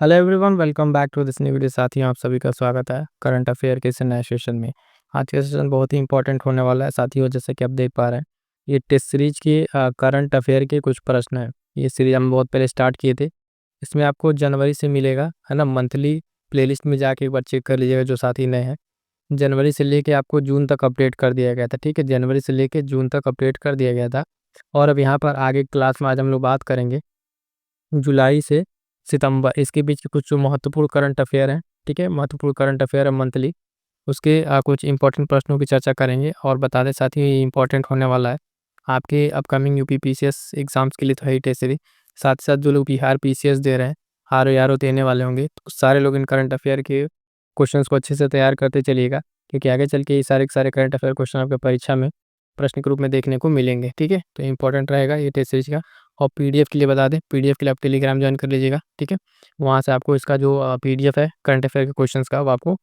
Hello everyone, welcome back to this new video. साथियों, आप सभी का स्वागत है करंट अफेयर के इस नए सेशन में। आज का सेशन बहुत ही इंपॉर्टेंट होने वाला है साथियों। जैसे कि आप देख पा रहे हैं, ये टेस्ट सीरीज के करंट अफेयर के कुछ प्रश्न हैं। ये सीरीज हम बहुत पहले स्टार्ट किए थे। इसमें आपको जनवरी से मिलेगा, है ना। मंथली प्लेलिस्ट में जाके एक बार चेक कर लीजिएगा जो साथी नए हैं। जनवरी से लेके आपको जून तक अपडेट कर दिया गया था, ठीक है। जनवरी से लेके जून तक अपडेट कर दिया गया था। और अब यहाँ पर आगे क्लास में आज हम लोग बात करेंगे जुलाई से सितंबर, इसके बीच के कुछ जो महत्वपूर्ण करंट अफेयर हैं, ठीक है। महत्वपूर्ण करंट अफेयर है मंथली, उसके कुछ इंपॉर्टेंट प्रश्नों की चर्चा करेंगे। और बता दें साथ ही इंपॉर्टेंट होने वाला है आपके अपकमिंग यूपी पीसीएस एग्जाम्स के लिए। तो है ही टेस्ट सीरीज। साथ ही साथ जो लोग बिहार पीसीएस दे रहे हैं, आर ओ आर ओ देने वाले होंगे, तो सारे लोग इन करंट अफेयर के क्वेश्चंस को अच्छे से तैयार करते चलिएगा, क्योंकि आगे चल के ये सारे के सारे करंट अफेयर क्वेश्चन आपके परीक्षा में प्रश्न के रूप में देखने को मिलेंगे, ठीक है। तो इंपॉर्टेंट रहेगा ये टेस्ट सीरीज का। और पीडीएफ के लिए बता दें, पीडीएफ के लिए आप टेलीग्राम ज्वाइन कर लीजिएगा, ठीक है। वहाँ से आपको इसका जो पीडीएफ है करंट अफेयर के क्वेश्चंस का, वो आपको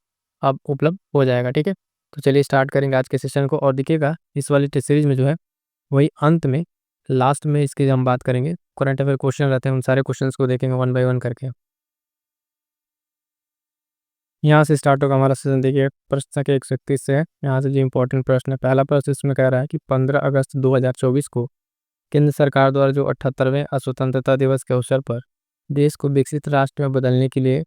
अब उपलब्ध हो जाएगा, ठीक है। तो चलिए स्टार्ट करेंगे आज के सेशन को। और देखिएगा इस वाली टेस्ट सीरीज में जो है वही अंत में, लास्ट में इसकी हम बात करेंगे। करंट अफेयर क्वेश्चन रहते हैं, उन सारे क्वेश्चंस को देखेंगे वन बाय वन करके। यहाँ से स्टार्ट होगा हमारा सेशन। देखिए प्रश्न संख्या 131 से है। यहाँ से जो इंपॉर्टेंट प्रश्न है, पहला प्रश्न इसमें कह रहा है कि 15 अगस्त 2024 को केंद्र सरकार द्वारा जो 78वें स्वतंत्रता दिवस के अवसर पर देश को विकसित राष्ट्र में बदलने के लिए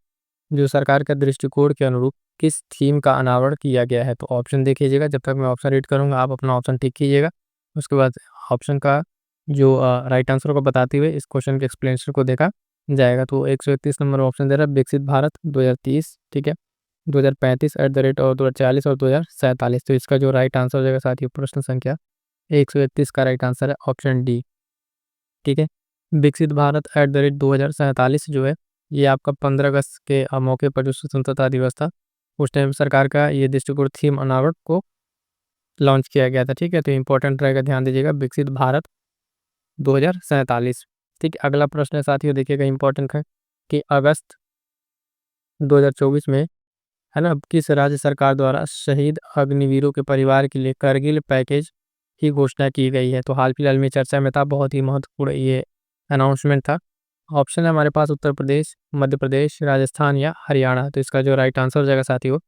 जो सरकार का दृष्टिकोण के अनुरूप किस थीम का अनावरण किया गया है। तो ऑप्शन देख लीजिएगा। जब तक मैं ऑप्शन रीड करूंगा आप अपना ऑप्शन टिक कीजिएगा। उसके बाद ऑप्शन का जो राइट आंसर को बताते हुए इस क्वेश्चन के एक्सप्लेनेशन को देखा जाएगा। तो 131 नंबर ऑप्शन दे रहा है विकसित भारत 2030, ठीक है। 2035 एट द रेट और 2040 और 2047। तो इसका जो राइट आंसर हो जाएगा साथियों, प्रश्न संख्या 131 का राइट आंसर है ऑप्शन डी, ठीक है। विकसित भारत एट द रेट 2047 जो है, ये आपका 15 अगस्त के मौके पर जो स्वतंत्रता दिवस था, उस टाइम सरकार का ये दृष्टिकोण थीम अनावरण को लॉन्च किया गया था, ठीक है। तो इंपॉर्टेंट रहेगा, ध्यान दीजिएगा, विकसित भारत 2047, ठीक है। अगला प्रश्न है साथियों, देखिएगा इंपॉर्टेंट है कि अगस्त 2024 में, है ना, किस राज्य सरकार द्वारा शहीद अग्निवीरों के परिवार के लिए करगिल पैकेज की घोषणा की गई है। तो हाल फिलहाल में चर्चा में था, बहुत ही महत्वपूर्ण ये अनाउंसमेंट था। ऑप्शन है हमारे पास उत्तर प्रदेश, मध्य प्रदेश, राजस्थान या हरियाणा। तो इसका जो राइट आंसर हो जाएगा साथियों,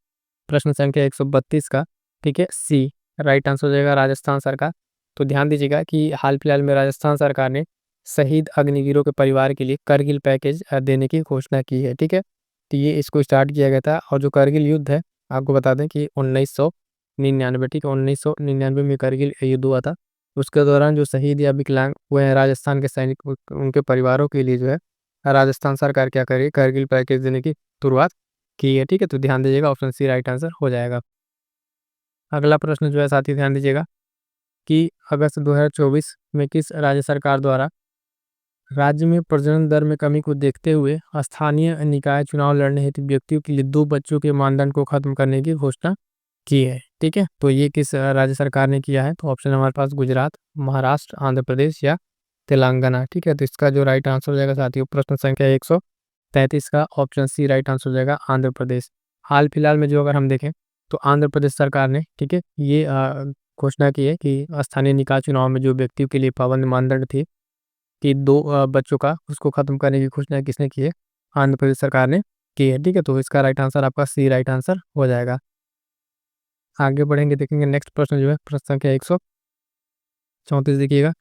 प्रश्न संख्या 132 का, ठीक है, सी राइट आंसर हो जाएगा, राजस्थान सरकार। तो ध्यान दीजिएगा कि हाल फिलहाल में राजस्थान सरकार ने शहीद अग्निवीरों के परिवार के लिए करगिल पैकेज देने की घोषणा की है, ठीक है। तो ये इसको स्टार्ट किया गया था। और जो करगिल युद्ध है, आपको बता दें कि 1999, ठीक है, 1999 में करगिल युद्ध हुआ था। उसके दौरान जो शहीद या विकलांग हुए हैं राजस्थान के सैनिक, उनके परिवारों के लिए जो है राजस्थान सरकार क्या करेगी, करगिल पैकेज देने की शुरुआत की है, ठीक है। तो ध्यान दीजिएगा, ऑप्शन सी राइट आंसर हो जाएगा। अगला प्रश्न जो है साथी ध्यान दीजिएगा कि अगस्त 2024 में किस राज्य सरकार द्वारा राज्य में प्रजनन दर में कमी को देखते हुए स्थानीय निकाय चुनाव लड़ने हेतु व्यक्तियों के लिए 2 बच्चों के मानदंड को खत्म करने की घोषणा की है, ठीक है। तो ये किस राज्य सरकार ने किया है। तो ऑप्शन हमारे पास गुजरात, महाराष्ट्र, आंध्र प्रदेश या तेलंगाना, ठीक है। तो इसका जो राइट आंसर हो जाएगा साथियों, प्रश्न संख्या 133 का ऑप्शन सी राइट आंसर हो जाएगा, आंध्र प्रदेश। हाल फिलहाल में जो अगर हम देखें तो आंध्र प्रदेश सरकार ने, ठीक है, ये घोषणा की है कि स्थानीय निकाय चुनाव में जो व्यक्तियों के लिए पाबंद मानदंड थी कि 2 बच्चों का, उसको खत्म करने की घोषणा किसने की है, आंध्र प्रदेश सरकार ने की है, ठीक है। तो इसका राइट आंसर आपका सी राइट आंसर हो जाएगा। आगे बढ़ेंगे, देखेंगे नेक्स्ट प्रश्न जो है, प्रश्न संख्या 134 देखिएगा।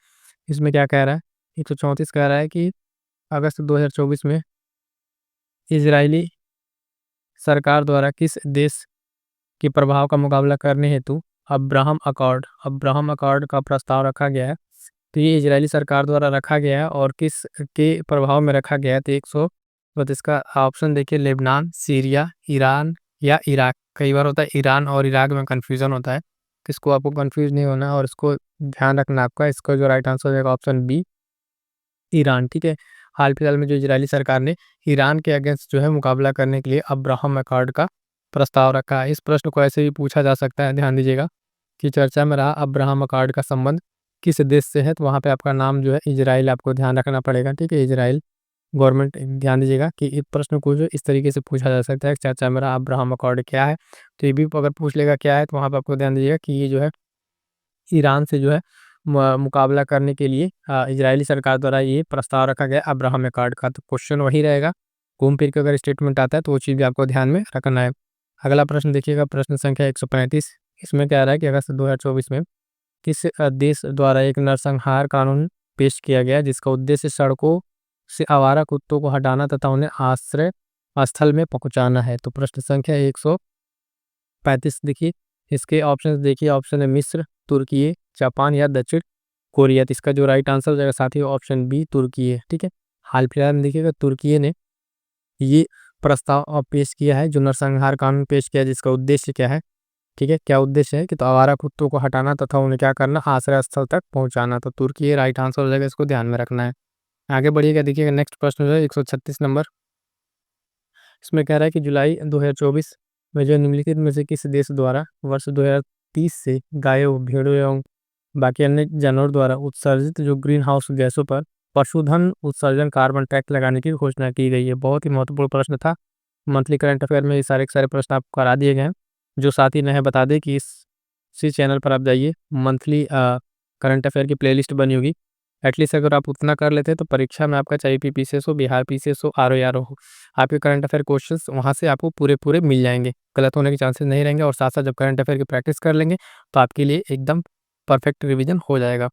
इसमें क्या कह रहा है, 134 कह रहा है कि अगस्त 2024 में इजरायली सरकार द्वारा किस देश के प्रभाव का मुकाबला करने हेतु अब्राहम अकॉर्ड का प्रस्ताव रखा गया है। तो ये इजरायली सरकार द्वारा रखा गया है और किस के प्रभाव में रखा गया है। तो 132 इसका ऑप्शन देखिए, लेबनान, सीरिया, ईरान या इराक। कई बार होता है ईरान और इराक में कन्फ्यूजन होता है, तो इसको आपको कन्फ्यूज नहीं होना है और इसको ध्यान रखना आपका। इसका जो राइट आंसर हो जाएगा ऑप्शन बी, ईरान, ठीक है। हाल फिलहाल में जो इजरायली सरकार ने ईरान के अगेंस्ट जो है मुकाबला करने के लिए अब्राहम अकॉर्ड का प्रस्ताव रखा है। इस प्रश्न को ऐसे भी पूछा जा सकता है, ध्यान दीजिएगा कि चर्चा में रहा अब्राहम अकॉर्ड का संबंध किस देश से है। तो वहाँ पे आपका नाम जो है इजराइल आपको ध्यान रखना पड़ेगा, ठीक है, इजराइल गवर्नमेंट। ध्यान दीजिएगा कि इस प्रश्न को जो इस तरीके से पूछा जा सकता है, चर्चा में रहा अब्राहम अकॉर्ड क्या है। तो ये भी अगर पूछ लेगा क्या है, तो वहाँ पे आपको ध्यान दीजिएगा कि ये जो है ईरान से जो है मुकाबला करने के लिए इजरायली सरकार द्वारा ये प्रस्ताव रखा गया अब्राहम अकॉर्ड का। तो क्वेश्चन वही रहेगा, घूम फिर के अगर स्टेटमेंट आता है तो वो चीज़ भी आपको ध्यान में रखना है। अगला प्रश्न देखिएगा, प्रश्न संख्या 135। इसमें क्या आ रहा है कि अगस्त 2024 में किस देश द्वारा एक नरसंहार कानून पेश किया गया जिसका उद्देश्य सड़कों से आवारा कुत्तों को हटाना तथा उन्हें आश्रय स्थल में पहुंचाना है? तो प्रश्न संख्या 135 देखिए, इसके ऑप्शन देखिए, ऑप्शन है मिस्र, तुर्की, जापान या दक्षिण कोरिया। तो इसका जो राइट आंसर हो जाएगा साथी ऑप्शन बी, तुर्की है। ठीक है, हाल फिलहाल में देखिएगा तुर्की ने ये प्रस्ताव पेश किया है, जो नरसंहार कानून पेश किया है, जिसका उद्देश्य क्या है? ठीक है, क्या उद्देश्य है कि तो आवारा कुत्तों को हटाना तथा उन्हें क्या करना, आश्रय स्थल तक पहुंचाना। तो तुर्की ये राइट आंसर हो जाएगा, इसको ध्यान में रखना है। आगे बढ़िएगा, देखिएगा नेक्स्ट प्रश्न जो है 136 नंबर। इसमें कह रहा है कि जुलाई 2024 में जो निम्नलिखित में से किस देश द्वारा वर्ष 2030 से गायों, भेड़ों एवं बाकी अन्य जानवरों द्वारा उत्सर्जित जो ग्रीन हाउस गैसों पर पशुधन उत्सर्जन कार्बन टैक्स लगाने की घोषणा की गई है? बहुत ही महत्वपूर्ण प्रश्न था। मंथली करंट अफेयर में ये सारे के सारे प्रश्न आपको करा दिए गए हैं। जो साथी नए बता दें कि इसी चैनल पर आप जाइए, मंथली करंट अफेयर की प्लेलिस्ट बनी होगी। एटलीस्ट अगर आप उतना कर लेते हैं तो परीक्षा में आपका चाहे पीसीएस हो, बिहार पीसीएस हो, आरओ हो, आपके करंट अफेयर क्वेश्चंस वहाँ से आपको पूरे पूरे मिल जाएंगे, गलत होने के चांसेस नहीं रहेंगे। और साथ साथ जब करंट अफेयर की प्रैक्टिस कर लेंगे तो आपके लिए एकदम परफेक्ट रिवीजन हो जाएगा।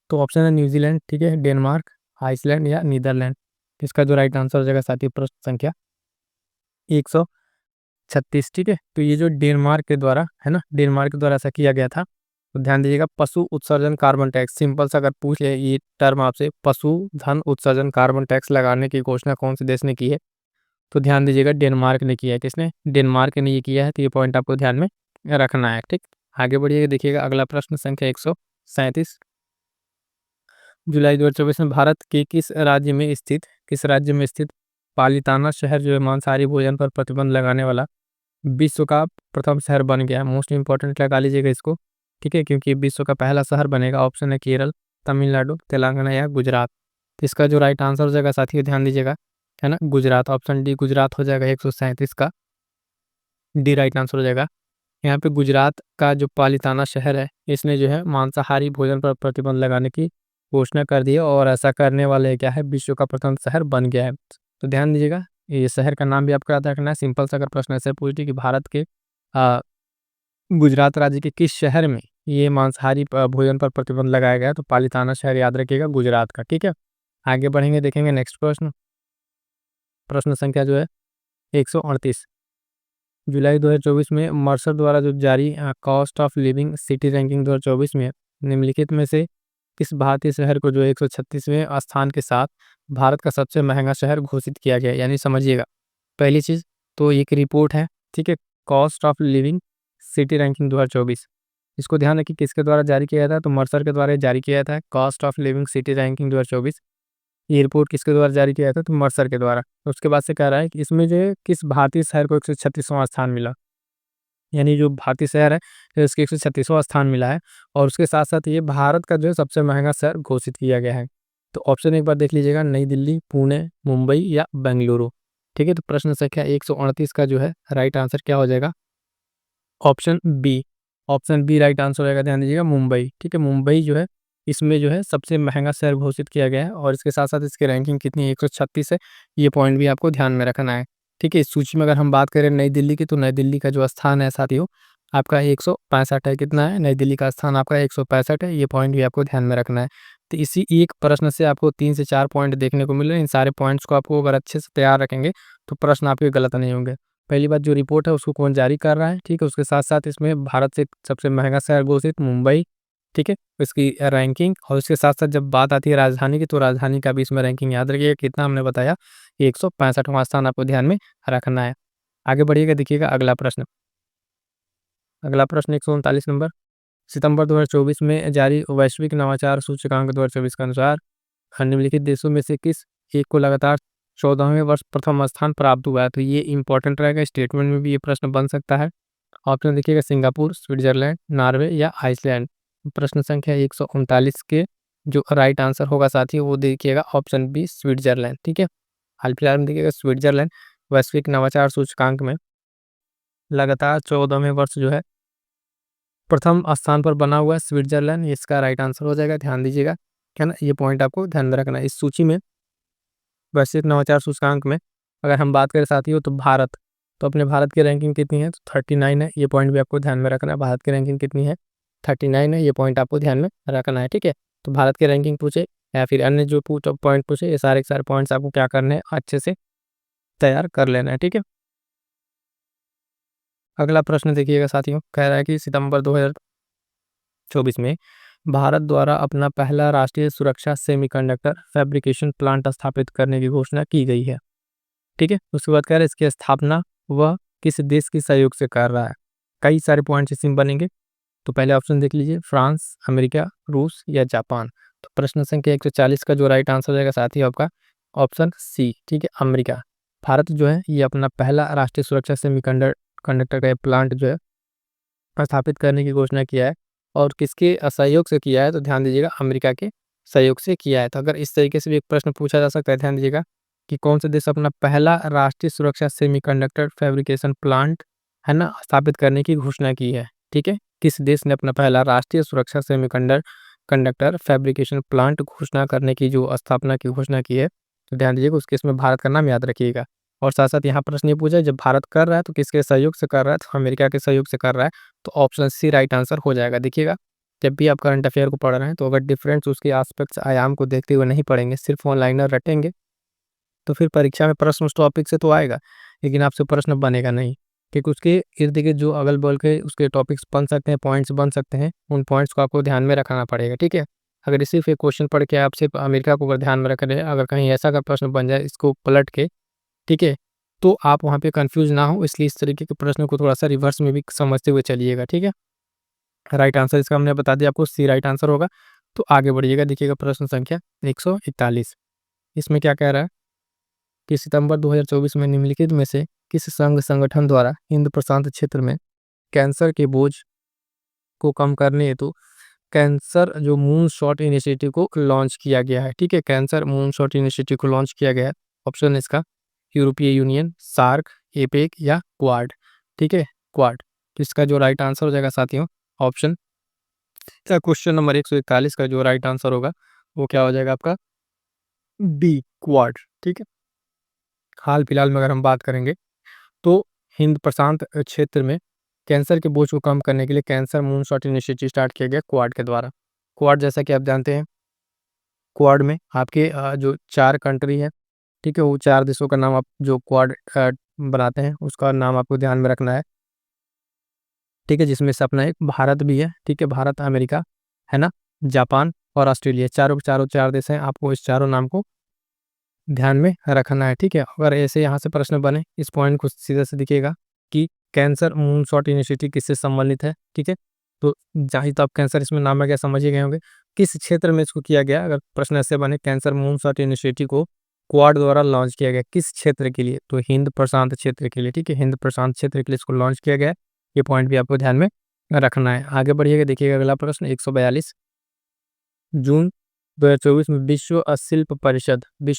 तो ऑप्शन है न्यूजीलैंड, ठीक है, डेनमार्क, आइसलैंड या नीदरलैंड। इसका जो राइट आंसर हो जाएगा साथी प्रश्न संख्या 136। ठीक है, तो ये जो डेनमार्क के द्वारा है ना, डेनमार्क के द्वारा ऐसा किया गया था। तो ध्यान दीजिएगा, पशु उत्सर्जन कार्बन टैक्स, सिंपल सा अगर पूछ ले ये टर्म आपसे, पशु धन उत्सर्जन कार्बन टैक्स लगाने की घोषणा कौन से देश ने की है? तो ध्यान दीजिएगा, डेनमार्क ने किया है। किसने? डेनमार्क ने ये किया है। तो ये पॉइंट आपको ध्यान में रखना है। ठीक, आगे बढ़िएगा, देखिएगा अगला प्रश्न संख्या 137। जुलाई 2024 में भारत के किस राज्य में स्थित पालिताना शहर जो है मांसाहारी भोजन पर प्रतिबंध लगाने वाला विश्व का प्रथम शहर बन गया? मोस्ट इंपॉर्टेंट लगा लीजिएगा इसको। ठीक है, क्योंकि विश्व का पहला शहर बनेगा। ऑप्शन है केरल, तमिलनाडु, तेलंगाना या गुजरात। तो इसका जो राइट आंसर हो जाएगा साथियों, ध्यान दीजिएगा, है ना, गुजरात। ऑप्शन डी गुजरात हो जाएगा 137 का, डी राइट आंसर हो जाएगा। यहाँ पे गुजरात का जो पालिताना शहर है, इसने जो है मांसाहारी भोजन पर प्रतिबंध लगाने की घोषणा कर दी है, और ऐसा करने वाले क्या है, विश्व का प्रथम शहर बन गया है। तो ध्यान दीजिएगा, ये शहर का नाम भी आपको याद रखना है। सिंपल सा अगर प्रश्न ऐसे पूछ दिए कि भारत के आ, गुजरात राज्य के किस शहर में ये मांसाहारी भोजन पर प्रतिबंध लगाया गया है, तो पालिताना शहर याद रखिएगा, गुजरात का। ठीक है, आगे बढ़ेंगे, देखेंगे नेक्स्ट प्रश्न। प्रश्न संख्या जो है 138। जुलाई 2024 में मर्सर द्वारा जो जारी cost of living city ranking 2024 में निम्नलिखित में से किस भारतीय शहर को जो 136वें स्थान के साथ भारत का सबसे महंगा शहर घोषित किया गया? यानी समझिएगा, पहली चीज़ तो एक रिपोर्ट है, ठीक है, cost of living city ranking 2024। इसको ध्यान रखिए, किसके द्वारा जारी किया था? तो मर्सर के द्वारा जारी किया था cost of living city ranking 2024। ये रिपोर्ट किसके द्वारा जारी किया था? तो मर्सर के द्वारा। तो उसके बाद से कह रहा है कि इसमें जो है किस भारतीय शहर को 136वां स्थान मिला, यानी जो भारतीय शहर है तो इसके 136वां स्थान मिला है। और उसके साथ साथ ये भारत का जो है सबसे महंगा शहर घोषित किया गया है। तो ऑप्शन एक बार देख लीजिएगा, नई दिल्ली, पुणे, मुंबई या बेंगलुरु। ठीक है, तो प्रश्न संख्या 138 का जो है राइट आंसर क्या हो जाएगा? Option B. Option B right answer रहेगा, ध्यान दीजिएगा, मुंबई। ठीक है, मुंबई जो है इसमें जो है सबसे महंगा शहर घोषित किया गया है, और इसके साथ साथ इसकी रैंकिंग कितनी है? 136 है। ये पॉइंट भी आपको ध्यान में रखना है। ठीक है, इस सूची में अगर हम बात करें नई दिल्ली की, तो नई दिल्ली का जो स्थान है साथियों आपका 165 है। कितना है? नई दिल्ली का स्थान आपका 165 है। ये पॉइंट भी आपको ध्यान में रखना है। तो इसी एक प्रश्न से आपको 3 से 4 पॉइंट देखने को मिल रहे हैं। इन सारे पॉइंट्स को आपको अगर अच्छे से तैयार रखेंगे तो प्रश्न आपके गलत नहीं होंगे। पहली बात, जो रिपोर्ट है उसको कौन जारी कर रहा है, ठीक है, उसके साथ साथ इसमें भारत से सबसे महंगा शहर घोषित मुंबई, ठीक है, इसकी रैंकिंग। और उसके साथ साथ जब बात आती है राजधानी की, तो राजधानी का भी इसमें रैंकिंग याद रखिएगा, कितना हमने बताया, 165वां स्थान आपको ध्यान में रखना है। आगे बढ़िएगा, देखिएगा अगला प्रश्न। अगला प्रश्न 139 नंबर। सितंबर 2024 में जारी वैश्विक नवाचार सूचकांक 2024 के अनुसार निम्नलिखित देशों में से किस एक को लगातार 14वें वर्ष प्रथम स्थान प्राप्त हुआ है? तो ये इंपॉर्टेंट रहेगा, स्टेटमेंट में भी ये प्रश्न बन सकता है। ऑप्शन देखिएगा, सिंगापुर, स्विट्जरलैंड, नॉर्वे या आइसलैंड। प्रश्न संख्या 139 के जो राइट आंसर होगा साथी वो देखिएगा ऑप्शन बी, स्विट्जरलैंड। ठीक है, हाल फिलहाल में देखिएगा स्विट्जरलैंड वैश्विक नवाचार सूचकांक में लगातार 14वें वर्ष जो है प्रथम स्थान पर बना हुआ है स्विट्जरलैंड। इसका राइट आंसर हो जाएगा, ध्यान दीजिएगा, है ना, ये पॉइंट आपको ध्यान में रखना है। इस सूची में वैश्विक नवाचार सूचकांक में अगर हम बात करें साथियों तो भारत, तो अपने भारत की रैंकिंग कितनी है, तो 39 है। ये पॉइंट भी आपको ध्यान में रखना है, भारत की रैंकिंग कितनी है, 39 है। ये पॉइंट आपको ध्यान में रखना है, ठीक है। तो भारत की रैंकिंग पूछे या फिर अन्य जो पॉइंट पूछे, ये सारे के सारे पॉइंट्स आपको क्या करने हैं, अच्छे से तैयार कर लेना है, ठीक है। अगला प्रश्न देखिएगा साथियों, कह रहा है कि सितंबर 2024 में भारत द्वारा अपना पहला राष्ट्रीय सुरक्षा सेमीकंडक्टर फैब्रिकेशन प्लांट स्थापित करने की घोषणा की गई है, ठीक है। उसके बाद कह रहा है इसकी स्थापना वह किस देश के सहयोग से कर रहा है। कई सारे पॉइंट्स इसमें बनेंगे, तो पहले ऑप्शन देख लीजिए, फ्रांस, अमेरिका, रूस या जापान। तो प्रश्न संख्या 140 का जो राइट आंसर हो जाएगा साथी आपका ऑप्शन सी, ठीक है, अमेरिका। भारत जो है ये अपना पहला राष्ट्रीय सुरक्षा कंडक्टर का प्लांट जो है स्थापित करने की घोषणा किया है, और किसके सहयोग से किया है, तो ध्यान दीजिएगा अमेरिका के सहयोग से किया है। तो अगर इस तरीके से भी एक प्रश्न पूछा जा सकता है, ध्यान दीजिएगा कि कौन से देश अपना पहला राष्ट्रीय सुरक्षा सेमीकंडक्टर फैब्रिकेशन प्लांट है ना स्थापित करने की घोषणा की है, ठीक है। किस देश ने अपना पहला राष्ट्रीय सुरक्षा कंडक्टर फैब्रिकेशन प्लांट घोषणा करने की जो स्थापना की घोषणा की है, तो ध्यान दीजिएगा उसके इसमें भारत का नाम याद रखिएगा। और साथ साथ यहाँ प्रश्न ये पूछा है जब भारत कर रहा है तो किसके सहयोग से कर रहा है, तो अमेरिका के सहयोग से कर रहा है। तो ऑप्शन सी राइट आंसर हो जाएगा। देखिएगा जब भी आप करंट अफेयर को पढ़ रहे हैं तो अगर डिफरेंस उसके आस्पेक्ट्स आयाम को देखते हुए नहीं पढ़ेंगे, सिर्फ ऑनलाइनर रटेंगे, तो फिर परीक्षा में प्रश्न उस टॉपिक से तो आएगा लेकिन आपसे प्रश्न बनेगा नहीं, क्योंकि उसके इर्द गिर्द जो अगल बगल के उसके टॉपिक्स बन सकते हैं, पॉइंट्स बन सकते हैं, उन पॉइंट्स को आपको ध्यान में रखना पड़ेगा, ठीक है। अगर सिर्फ एक क्वेश्चन पढ़ के आप सिर्फ अमेरिका को अगर ध्यान में रख रहे हैं, अगर कहीं ऐसा का प्रश्न बन जाए इसको पलट के, ठीक है, तो आप वहाँ पे कंफ्यूज ना हो, इसलिए इस तरीके के प्रश्न को थोड़ा सा रिवर्स में भी समझते हुए चलिएगा, ठीक है। राइट आंसर इसका हमने बता दिया आपको, सी राइट आंसर होगा। तो आगे बढ़िएगा, देखिएगा प्रश्न संख्या 141। इसमें क्या कह रहा है कि सितंबर 2024 में निम्नलिखित में से किस संघ संगठन द्वारा हिंद प्रशांत क्षेत्र में कैंसर के बोझ को कम करने हेतु कैंसर जो मून शॉट इनिशिएटिव को लॉन्च किया गया है, ठीक है। कैंसर मून शॉट इनिशिएटिव को लॉन्च किया गया है। ऑप्शन इसका यूरोपीय यूनियन, सार्क, एपेक या क्वाड, ठीक है, क्वाड। तो इसका जो राइट आंसर हो जाएगा साथियों ऑप्शन, क्वेश्चन नंबर 141 का जो राइट आंसर होगा वो क्या हो जाएगा आपका बी, क्वाड, ठीक है। हाल फिलहाल में अगर हम बात करेंगे तो हिंद प्रशांत क्षेत्र में कैंसर के बोझ को कम करने के लिए cancer moon shot initiative start किया गया क्वाड के द्वारा। क्वाड जैसा कि आप जानते हैं, क्वाड में आपके जो 4 कंट्री है, ठीक है, वो 4 देशों का नाम आप जो क्वाड बनाते हैं उसका नाम आपको ध्यान में रखना है, ठीक है, जिसमें से अपना एक भारत भी है, ठीक है, भारत, अमेरिका है ना, जापान और ऑस्ट्रेलिया, चारों चारों 4 देश हैं, आपको इस चारों नाम को ध्यान में रखना है, ठीक है। अगर ऐसे यहाँ से प्रश्न बने, इस पॉइंट को सीधा से दिखेगा कि कैंसर मून शॉट इनिशिएटिव किससे संबंधित है, ठीक है। तो जहाँ तो आप कैंसर इसमें नाम है क्या समझ ही गए होंगे, किस क्षेत्र में इसको किया गया। अगर प्रश्न ऐसे बने कैंसर मून शॉट इनिशिएटिव को क्वाड द्वारा लॉन्च किया गया किस क्षेत्र के लिए, तो हिंद प्रशांत क्षेत्र के लिए, ठीक है, हिंद प्रशांत क्षेत्र के लिए इसको लॉन्च किया गया है। ये पॉइंट भी आपको ध्यान में रखना है। आगे बढ़िएगा, देखिएगा अगला प्रश्न 142। जून 2024 में विश्व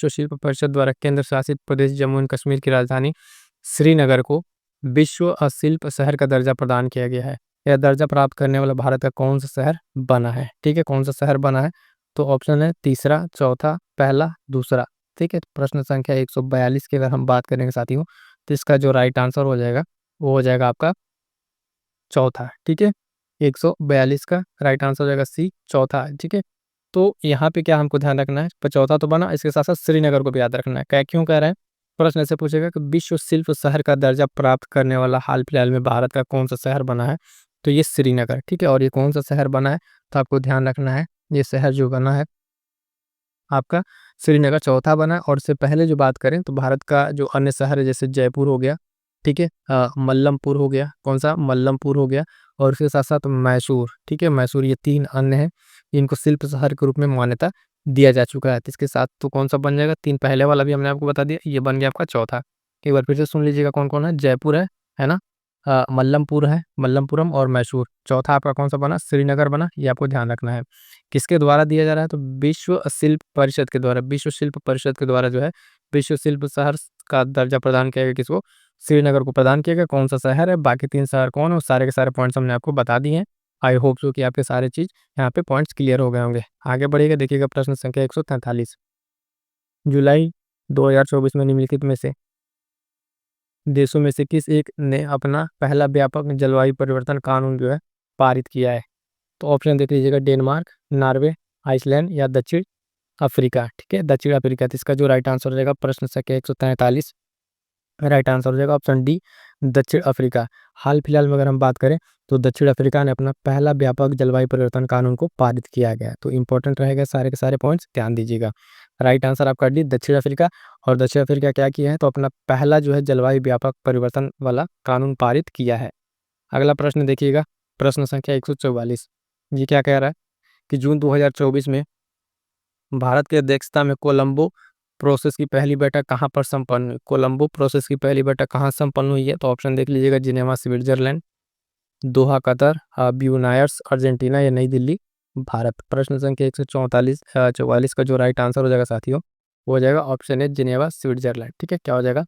शिल्प परिषद द्वारा केंद्र शासित प्रदेश जम्मू एंड कश्मीर की राजधानी श्रीनगर को विश्व शिल्प शहर का दर्जा प्रदान किया गया है। यह दर्जा प्राप्त करने वाला भारत का कौन सा शहर बना है, ठीक है, कौन सा शहर बना है। तो ऑप्शन है तीसरा, चौथा, पहला, दूसरा, ठीक है। प्रश्न संख्या 142 की अगर हम बात करेंगे साथियों, तो इसका जो राइट आंसर हो जाएगा वो हो जाएगा आपका चौथा, ठीक है। 142 का राइट आंसर हो जाएगा सी, चौथा, ठीक है। तो यहाँ पे क्या हमको ध्यान रखना है, चौथा तो बना, इसके साथ साथ श्रीनगर को भी याद रखना है। क्या क्यों कह रहे हैं, प्रश्न ऐसे पूछेगा कि विश्व शिल्प शहर का दर्जा प्राप्त करने वाला हाल फिलहाल में भारत का कौन सा शहर बना है, तो ये श्रीनगर, ठीक है। और ये कौन सा शहर बना है, तो आपको ध्यान रखना है ये शहर जो बना है आपका श्रीनगर चौथा बना है। और इससे पहले जो बात करें तो भारत का जो अन्य शहर है जैसे जयपुर हो गया, ठीक है, मल्लमपुर हो गया, कौन सा मल्लमपुर हो गया, और इसके साथ साथ मैसूर, ठीक है, मैसूर, ये 3 अन्य हैं, इनको शिल्प शहर के रूप में मान्यता दिया जा चुका है। तो इसके साथ तो कौन सा बन जाएगा, 3 पहले वाला भी हमने आपको बता दिया, ये बन गया आपका चौथा। एक बार फिर से सुन लीजिएगा कौन कौन है, जयपुर है ना, मल्लमपुर है, मल्लमपुरम और मैसूर। चौथा आपका कौन सा बना, श्रीनगर बना, ये आपको ध्यान रखना है। किसके द्वारा दिया जा रहा है, तो विश्व शिल्प परिषद के द्वारा, विश्व शिल्प परिषद के द्वारा जो है विश्व शिल्प शहर का दर्जा प्रदान किया गया, किसको, श्रीनगर को प्रदान किया गया। कौन सा शहर है, बाकी 3 शहर कौन है, सारे के सारे पॉइंट्स हमने आपको बता दिए हैं। आई होप सो कि आपके सारे चीज यहाँ पे पॉइंट्स क्लियर हो गए होंगे। आगे बढ़िएगा, देखिएगा प्रश्न संख्या 143। जुलाई 2024 में निम्नलिखित में से देशों में से किस एक ने अपना पहला व्यापक जलवायु परिवर्तन कानून जो है पारित किया है? तो ऑप्शन देख लीजिएगा, डेनमार्क, नॉर्वे, आइसलैंड या दक्षिण अफ्रीका। ठीक है, दक्षिण अफ्रीका। तो इसका जो राइट आंसर हो जाएगा प्रश्न संख्या 143, राइट आंसर हो जाएगा ऑप्शन डी, दक्षिण अफ्रीका। हाल फिलहाल में अगर हम बात करें तो दक्षिण अफ्रीका ने अपना पहला व्यापक जलवायु परिवर्तन कानून को पारित किया गया है। तो इंपॉर्टेंट रहेगा, सारे के सारे पॉइंट्स ध्यान दीजिएगा। राइट आंसर आपका डी, दक्षिण अफ्रीका। और दक्षिण अफ्रीका क्या किया है, तो अपना पहला जो है जलवायु व्यापक परिवर्तन वाला कानून पारित किया है। अगला प्रश्न देखिएगा, प्रश्न संख्या 144। ये क्या कह रहा है कि जून 2024 में भारत की अध्यक्षता में कोलंबो प्रोसेस की पहली बैठक कहाँ पर संपन्न हुई? कोलंबो प्रोसेस की पहली बैठक कहाँ संपन्न हुई है? तो ऑप्शन देख लीजिएगा, Geneva Switzerland, Doha Qatar, Buenos Aires Argentina या नई दिल्ली भारत। प्रश्न संख्या 144 का जो राइट आंसर हो जाएगा साथियों, वो हो जाएगा ऑप्शन है, जिनेवा स्विट्जरलैंड। ठीक है, क्या हो जाएगा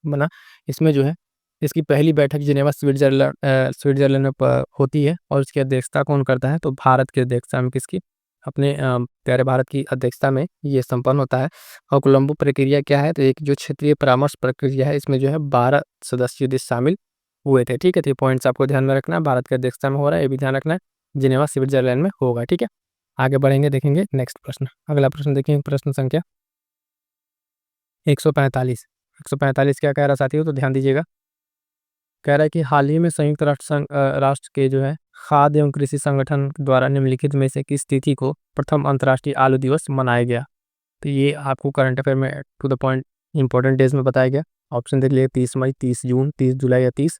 बना, इसमें जो है इसकी पहली बैठक जिनेवा स्विट्जरलैंड में होती है। और इसकी अध्यक्षता कौन करता है? तो भारत की अध्यक्षता में, किसकी? अपने प्यारे भारत की अध्यक्षता में ये संपन्न होता है। और कोलंबो प्रक्रिया क्या है? तो एक जो क्षेत्रीय परामर्श प्रक्रिया है, इसमें जो है 12 सदस्यीय देश शामिल हुए थे। ठीक है, तो ये पॉइंट्स आपको ध्यान में रखना है, भारत की अध्यक्षता में हो रहा है, ये भी ध्यान रखना है, जिनेवा स्विट्जरलैंड में होगा। ठीक है, आगे बढ़ेंगे, देखेंगे नेक्स्ट प्रश्न। अगला प्रश्न देखेंगे, प्रश्न संख्या 145। 145 क्या कह रहा है साथियों? तो ध्यान दीजिएगा, कह रहा है कि हाल ही में संयुक्त राष्ट्र के जो है खाद्य एवं कृषि संगठन द्वारा निम्नलिखित में से किस तिथि को प्रथम अंतर्राष्ट्रीय आलू दिवस मनाया गया? तो ये आपको करंट अफेयर में to the point important days में बताया गया। ऑप्शन देख लिए, 30 मई, 30 जून, 30 जुलाई या 30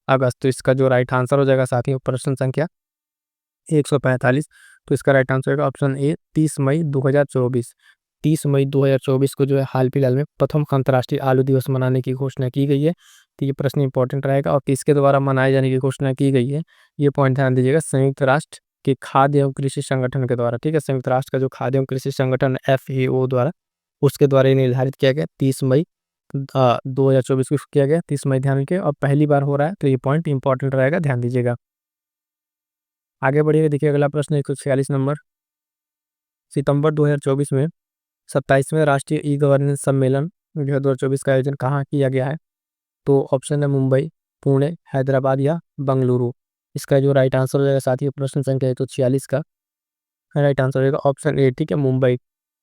अगस्त। तो इसका जो राइट आंसर हो जाएगा साथियों, प्रश्न संख्या 145, तो इसका राइट आंसर होगा ऑप्शन ए, 30 मई 2024। 30 मई 2024 को जो है हाल फिलहाल में प्रथम अंतर्राष्ट्रीय आलू दिवस मनाने की घोषणा की गई है। तो ये प्रश्न इंपॉर्टेंट रहेगा, और किसके द्वारा मनाए जाने की घोषणा की गई है, ये पॉइंट ध्यान दीजिएगा, संयुक्त राष्ट्र के खाद्य एवं कृषि संगठन के द्वारा। ठीक है, संयुक्त राष्ट्र का जो खाद्य एवं कृषि संगठन FAO द्वारा, उसके द्वारा ये निर्धारित किया गया 30 मई 2024 को किया गया, 30 मई ध्यान रखिए, और पहली बार हो रहा है, तो ये पॉइंट इंपॉर्टेंट रहेगा, ध्यान दीजिएगा। आगे बढ़िएगा, देखिए अगला प्रश्न 146 नंबर। सितंबर 2024 में 27वें राष्ट्रीय ई गवर्नेंस सम्मेलन 2024 का आयोजन कहाँ किया गया है? तो ऑप्शन है मुंबई, पुणे, हैदराबाद या बंगलुरु। इसका जो राइट आंसर हो जाएगा साथियों, प्रश्न संख्या 146 का राइट आंसर होगा ऑप्शन ए। ठीक है, मुंबई।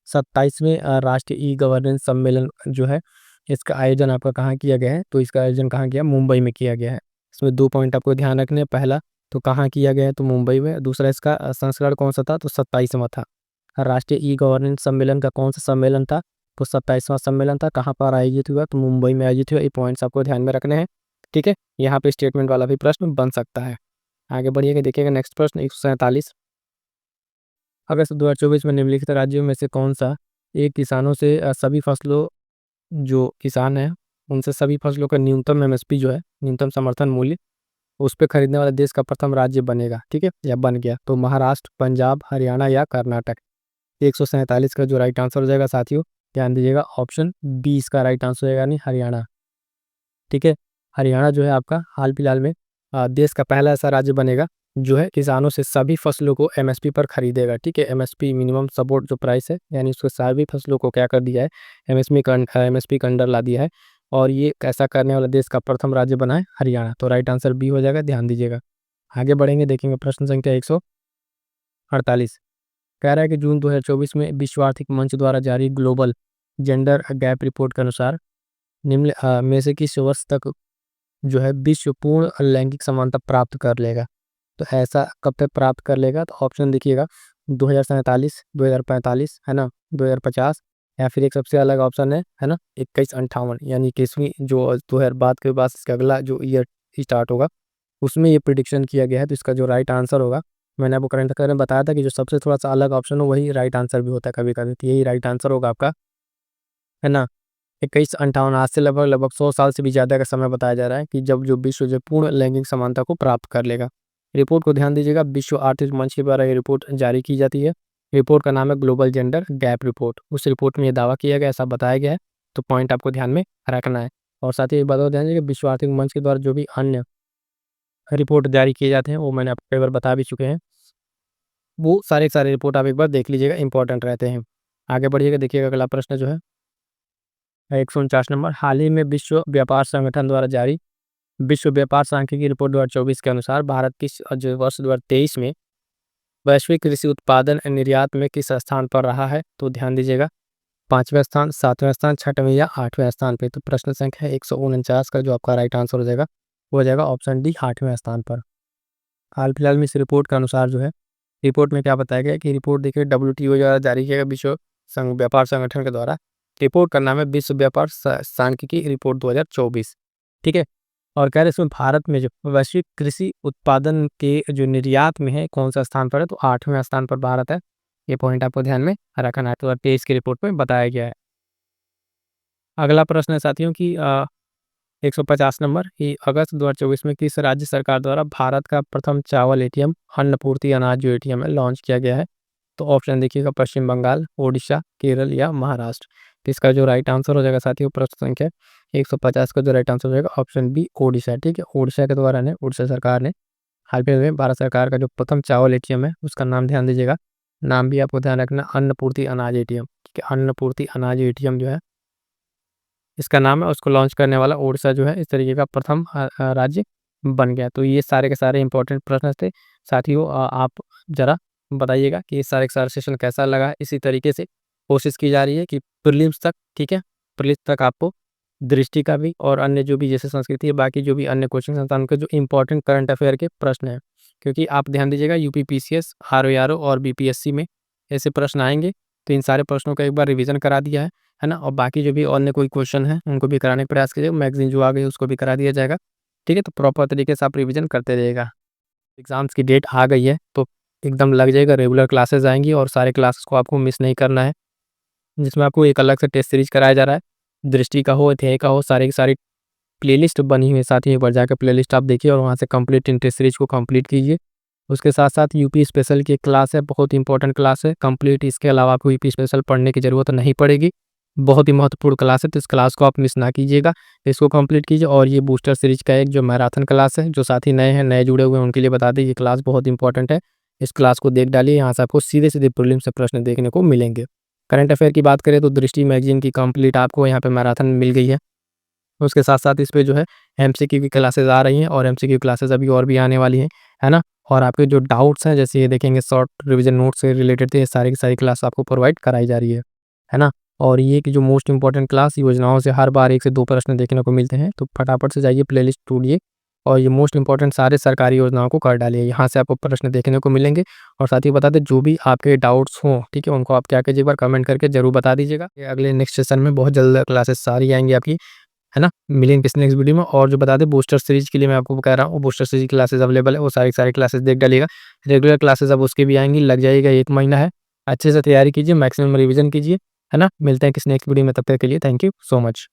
27वें राष्ट्रीय ई गवर्नेंस सम्मेलन जो है, इसका आयोजन आपका कहाँ किया गया है? तो इसका आयोजन कहाँ किया? मुंबई में किया गया है। इसमें 2 पॉइंट आपको ध्यान रखने हैं, पहला तो कहाँ किया गया है? तो मुंबई में। दूसरा, इसका संस्करण कौन सा था? तो 27वां था। राष्ट्रीय ई गवर्नेंस सम्मेलन का कौन सा सम्मेलन था? तो 27वां सम्मेलन था। कहाँ पर आयोजित हुआ? तो मुंबई में आयोजित हुआ। ये पॉइंट्स आपको ध्यान में रखने हैं। ठीक है, यहाँ पे स्टेटमेंट वाला भी प्रश्न बन सकता है। आगे बढ़िएगा, देखिएगा नेक्स्ट प्रश्न 147। अगस्त 2024 में निम्नलिखित राज्यों में से कौन सा एक किसानों से सभी फसलों, जो किसान हैं उनसे सभी फसलों का न्यूनतम MSP जो है, न्यूनतम समर्थन मूल्य, उस पे खरीदने वाला देश का प्रथम राज्य बनेगा? ठीक है, या बन गया? तो महाराष्ट्र, पंजाब, हरियाणा या कर्नाटक। 147 का जो राइट आंसर हो जाएगा साथियों, ध्यान दीजिएगा, ऑप्शन बी इसका राइट आंसर हो जाएगा, नहीं हरियाणा। ठीक है, हरियाणा जो है आपका हाल फिलहाल में देश का पहला ऐसा राज्य बनेगा जो है किसानों से सभी फसलों को MSP पर खरीदेगा। ठीक है, MSP मिनिमम सपोर्ट जो प्राइस है, यानी उसको सभी फसलों को क्या कर दिया है, MSP का अंडर ला दिया है। और ये ऐसा करने वाला देश का प्रथम राज्य बना है हरियाणा। तो राइट आंसर बी हो जाएगा, ध्यान दीजिएगा। आगे बढ़ेंगे, देखेंगे प्रश्न संख्या 148। कह रहा है कि जून 2024 में विश्व आर्थिक मंच द्वारा जारी ग्लोबल जेंडर गैप रिपोर्ट के अनुसार निम्न में से किस वर्ष तक जो है विश्व पूर्ण लैंगिक समानता प्राप्त कर लेगा? तो ऐसा कब तक प्राप्त कर लेगा? तो ऑप्शन देखिएगा, 2047, 2045 है ना, 2050, या फिर एक सबसे अलग ऑप्शन है ना, 2158, यानी 21वीं जो 2000 बाद के बाद इसका अगला जो ईयर स्टार्ट होगा, उसमें ये प्रिडिक्शन किया गया है। तो इसका जो राइट आंसर होगा, मैंने आपको करंट अफेयर में बताया था कि जो सबसे थोड़ा सा अलग ऑप्शन हो वही राइट आंसर भी होता है कभी कभी। तो यही राइट आंसर होगा आपका, है ना, 2158। आज से लगभग लगभग 100 साल से भी ज़्यादा का समय बताया जा रहा है कि जब जो विश्व जो पूर्ण लैंगिक समानता को प्राप्त कर लेगा। रिपोर्ट को ध्यान दीजिएगा, विश्व आर्थिक मंच के द्वारा ये रिपोर्ट जारी की जाती है। रिपोर्ट का नाम है ग्लोबल जेंडर गैप रिपोर्ट। उस रिपोर्ट में ये दावा किया गया, ऐसा बताया गया है। तो पॉइंट आपको ध्यान में रखना है। और साथ ही एक बात और ध्यान दीजिए, विश्व आर्थिक मंच के द्वारा जो भी अन्य रिपोर्ट जारी किए जाते हैं, वो मैंने आपको कई बार बता भी चुके हैं। वो सारे के सारे रिपोर्ट आप एक बार देख लीजिएगा, इंपॉर्टेंट रहते हैं। आगे बढ़िएगा, देखिएगा अगला प्रश्न जो है 149 नंबर, हाल ही में विश्व व्यापार संगठन द्वारा जारी विश्व व्यापार सांख्यिकी रिपोर्ट 2024 के अनुसार भारत किस जो वर्ष 2023 में वैश्विक कृषि उत्पादन निर्यात में किस स्थान पर रहा है? तो ध्यान दीजिएगा, 5वें स्थान, 7वें स्थान, 6वें या 8वें स्थान पे। तो प्रश्न संख्या 149 का जो आपका राइट आंसर हो जाएगा वो हो जाएगा ऑप्शन डी, 8वें स्थान पर। हाल फिलहाल में इस रिपोर्ट के अनुसार जो है, रिपोर्ट में क्या बताया गया कि रिपोर्ट देखिए WTO द्वारा जारी किया गया विश्व व्यापार संगठन के द्वारा। रिपोर्ट का नाम है विश्व व्यापार सांख्यिकी रिपोर्ट 2024, ठीक है। और कह रहे इसमें भारत में जो वैश्विक कृषि उत्पादन के जो निर्यात में है कौन सा स्थान पर है? तो 8वें स्थान पर भारत है। ये पॉइंट आपको ध्यान में रखना है, 2023 की रिपोर्ट में बताया गया है। अगला प्रश्न है साथियों की 150 नंबर, कि अगस्त 2024 में किस राज्य सरकार द्वारा भारत का प्रथम चावल एटीएम, अन्नपूर्ति अनाज जो एटीएम है लॉन्च किया गया है? तो ऑप्शन देखिएगा, पश्चिम बंगाल, ओडिशा, केरल या महाराष्ट्र। तो इसका जो राइट आंसर हो जाएगा साथियों, प्रश्न संख्या 150 का जो राइट आंसर हो जाएगा ऑप्शन बी, ओडिशा, ठीक है। ओडिशा के द्वारा ने ओडिशा सरकार ने हाल फिलहाल में भारत सरकार का जो प्रथम चावल एटीएम है उसका नाम ध्यान दीजिएगा, नाम भी आपको ध्यान रखना, अन्नपूर्ति अनाज एटीएम, ठीक है। अन्नपूर्ति अनाज एटीएम जो है इसका नाम है, उसको लॉन्च करने वाला ओडिशा जो है इस तरीके का प्रथम राज्य बन गया। तो ये सारे के सारे इंपॉर्टेंट प्रश्न थे साथियों। आप जरा बताइएगा कि ये सारे के सारे सेशन कैसा लगा। इसी तरीके से कोशिश की जा रही है कि प्रीलिम्स तक, ठीक है, प्रीलिम्स तक आपको दृष्टि का भी और अन्य जो भी जैसे संस्कृति है, बाकी जो भी अन्य कोचिंग संस्थान के जो इंपॉर्टेंट करंट अफेयर के प्रश्न हैं, क्योंकि आप ध्यान दीजिएगा यूपी PCS, RO और BPSC में ऐसे प्रश्न आएंगे। तो इन सारे प्रश्नों का एक बार रिवीजन करा दिया है ना। और बाकी जो भी अन्य कोई क्वेश्चन है उनको भी कराने का प्रयास कीजिएगा, मैगजीन जो आ गई उसको भी करा दिया जाएगा, ठीक है। तो प्रॉपर तरीके से आप रिवीजन करते रहिएगा। एग्जाम्स की डेट आ गई है तो एकदम लग जाएगा, रेगुलर क्लासेस आएंगी और सारे क्लासेस को आपको मिस नहीं करना है, जिसमें आपको एक अलग से टेस्ट सीरीज कराया जा रहा है, दृष्टि का हो, अध्यय का हो, सारी की सारी प्लेलिस्ट बनी हुई है। साथ ही एक बार जाकर प्लेलिस्ट आप देखिए और वहाँ से कंप्लीट इन टेस्ट सीरीज को कंप्लीट कीजिए। उसके साथ साथ यूपी स्पेशल की एक क्लास है, बहुत इंपॉर्टेंट क्लास है कंप्लीट। इसके अलावा आपको यूपी स्पेशल पढ़ने की ज़रूरत नहीं पड़ेगी, बहुत ही महत्वपूर्ण क्लास है, तो इस क्लास को आप मिस ना कीजिएगा, इसको कंप्लीट कीजिए। और ये बूस्टर सीरीज का एक जो मैराथन क्लास है, जो साथी नए हैं, नए जुड़े हुए हैं उनके लिए बता दें, ये क्लास बहुत इंपॉर्टेंट है, इस क्लास को देख डालिए। यहाँ से आपको सीधे सीधे प्रीलिम्स से प्रश्न देखने को मिलेंगे। करंट अफेयर की बात करें तो दृष्टि मैगजीन की कंप्लीट आपको यहाँ पे मैराथन मिल गई है। उसके साथ साथ इस पे जो है MCQ की क्लासेस आ रही हैं और MCQ क्लासेस अभी और भी आने वाली हैं, है ना। और आपके जो डाउट्स हैं जैसे ये देखेंगे शॉर्ट रिवीजन नोट से रिलेटेड थे, सारी की सारी क्लास आपको प्रोवाइड कराई जा रही है ना। और ये कि जो मोस्ट इंपॉर्टेंट क्लास योजनाओं से हर बार 1 से 2 प्रश्न देखने को मिलते हैं, तो फटाफट से जाइए प्लेलिस्ट ढूंढिए और ये मोस्ट इंपॉर्टेंट सारे सरकारी योजनाओं को कर डालिए, यहाँ से आपको प्रश्न देखने को मिलेंगे। और साथ ही बता दें जो भी आपके डाउट्स हों, ठीक है, उनको आप क्या कीजिए, एक बार कमेंट करके जरूर बता दीजिएगा। अगले नेक्स्ट सेशन में बहुत जल्द क्लासेस सारी आएंगी आपकी, है ना। मिलेंगे किसी नेक्स्ट वीडियो में। और जो बता दें बूस्टर सीरीज के लिए मैं आपको कह रहा हूँ, बूस्टर सीरीज क्लासेस अवेलेबल है, वो सारी क्लासेस देख डालिएगा। रेगुलर क्लासेस अब उसकी भी आएंगी, लग जाएगा 1 महीना है, अच्छे से तैयारी कीजिए, मैक्सिमम रिवीजन कीजिए, है ना। मिलते हैं किसी नेक्स्ट वीडियो में, तब तक के लिए थैंक यू सो मच।